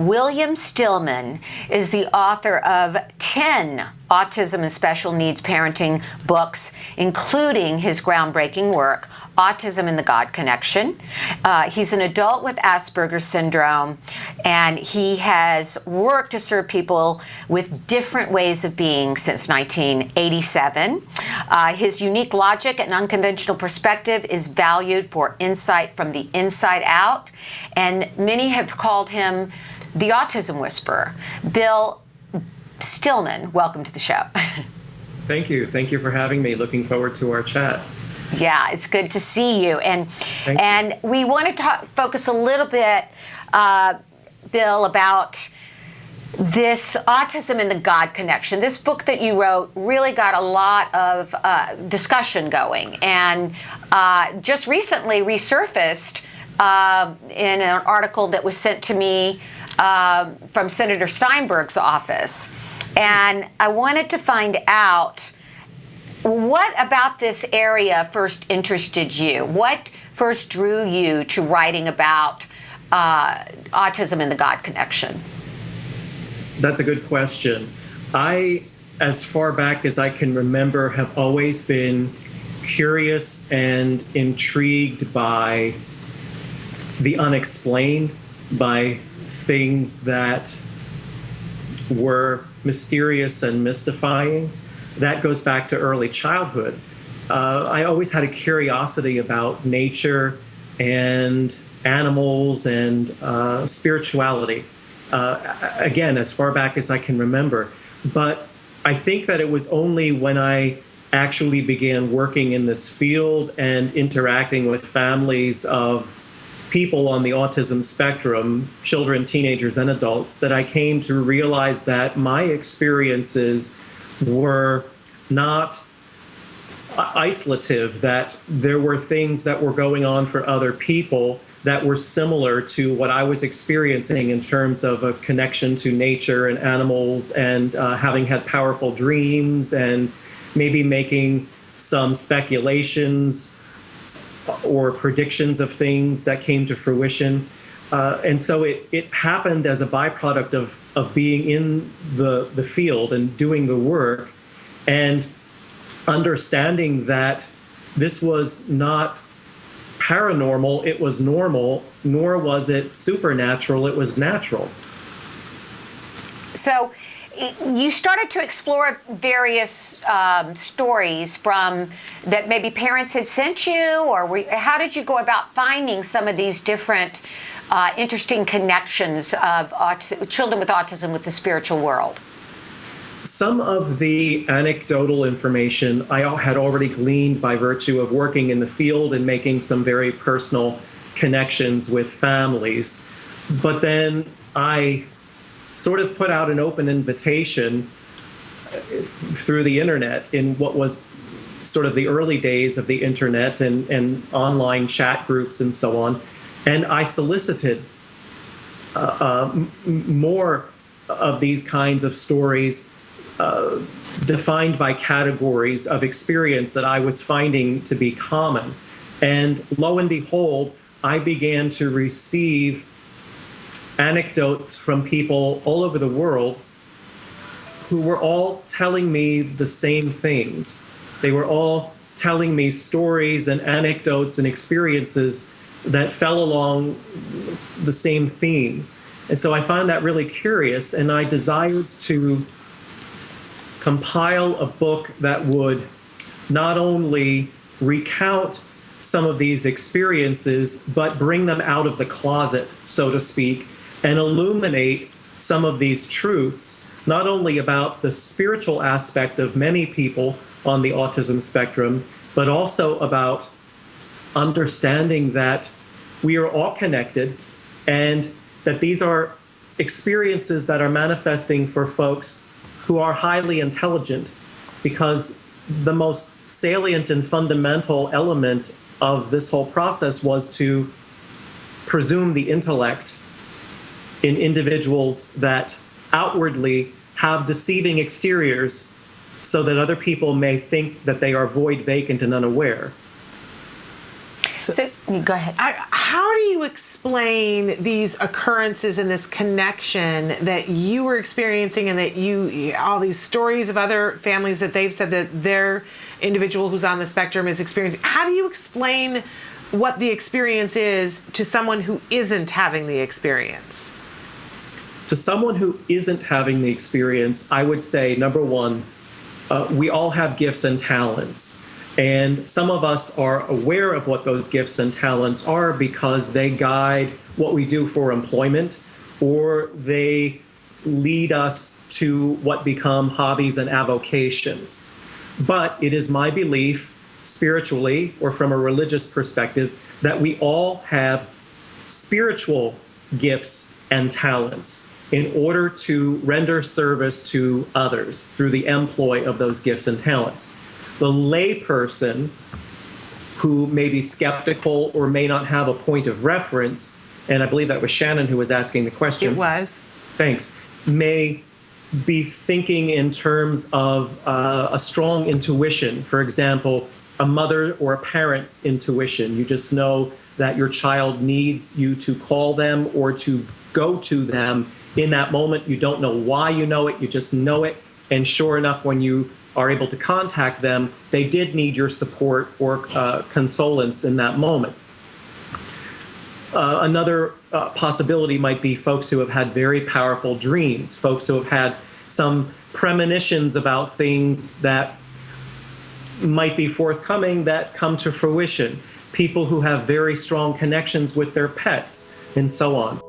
William Stillman is the author of 10 autism and special needs parenting books, including his groundbreaking work, Autism and the God Connection. He's an adult with Asperger's syndrome, and he has worked to serve people with different ways of being since 1987. His unique logic and unconventional perspective is valued for insight from the inside out, and many have called him the Autism Whisperer. Bill Stillman, welcome to the show. Thank you. Thank you for having me. Looking forward to our chat. Yeah, it's good to see you. And we want to focus a little bit, Bill, about this Autism and the God Connection. This book that you wrote really got a lot of discussion going, and just recently resurfaced in an article that was sent to me from Senator Steinberg's office. And I wanted to find out, what about this area first interested you? What first drew you to writing about autism and the God Connection? That's a good question. I, as far back as I can remember, have always been curious and intrigued by the unexplained, by things that were mysterious and mystifying. That goes back to early childhood. I always had a curiosity about nature and animals and spirituality, again, as far back as I can remember. But I think that it was only when I actually began working in this field and interacting with families of people on the autism spectrum, children, teenagers, and adults, that I came to realize that my experiences were not isolative, that there were things that were going on for other people that were similar to what I was experiencing in terms of a connection to nature and animals, and having had powerful dreams and maybe making some speculations or predictions of things that came to fruition. And so it happened as a byproduct of being in the field and doing the work, and understanding that this was not paranormal, it was normal, nor was it supernatural, it was natural. So you started to explore various stories from that maybe parents had sent you, or how did you go about finding some of these different interesting connections of children with autism with the spiritual world? Some of the anecdotal information I had already gleaned by virtue of working in the field and making some very personal connections with families. But then I sort of put out an open invitation through the internet in what was sort of the early days of the internet and online chat groups and so on. And I solicited more of these kinds of stories defined by categories of experience that I was finding to be common. And lo and behold, I began to receive anecdotes from people all over the world who were all telling me the same things. They were all telling me stories and anecdotes and experiences that fell along the same themes. And so I found that really curious, and I desired to compile a book that would not only recount some of these experiences, but bring them out of the closet, so to speak, and illuminate some of these truths, not only about the spiritual aspect of many people on the autism spectrum, but also about understanding that we are all connected, and that these are experiences that are manifesting for folks who are highly intelligent, because the most salient and fundamental element of this whole process was to presume the intellect in individuals that outwardly have deceiving exteriors so that other people may think that they are void, vacant, and unaware. So go ahead. How do you explain these occurrences and this connection that you were experiencing, and that all these stories of other families that they've said that their individual who's on the spectrum is experiencing? How do you explain what the experience is to someone who isn't having the experience? To someone who isn't having the experience, I would say, number one, we all have gifts and talents. And some of us are aware of what those gifts and talents are because they guide what we do for employment, or they lead us to what become hobbies and avocations. But it is my belief, spiritually or from a religious perspective, that we all have spiritual gifts and talents in order to render service to others through the employ of those gifts and talents. The layperson who may be skeptical or may not have a point of reference, and I believe that was Shannon who was asking the question. It was. Thanks. May be thinking in terms of a strong intuition. For example, a mother or a parent's intuition. You just know that your child needs you to call them or to go to them in that moment. You don't know why you know it, you just know it. And sure enough, when you are able to contact them, they did need your support or consolence in that moment. Another possibility might be folks who have had very powerful dreams, folks who have had some premonitions about things that might be forthcoming that come to fruition, people who have very strong connections with their pets, and so on.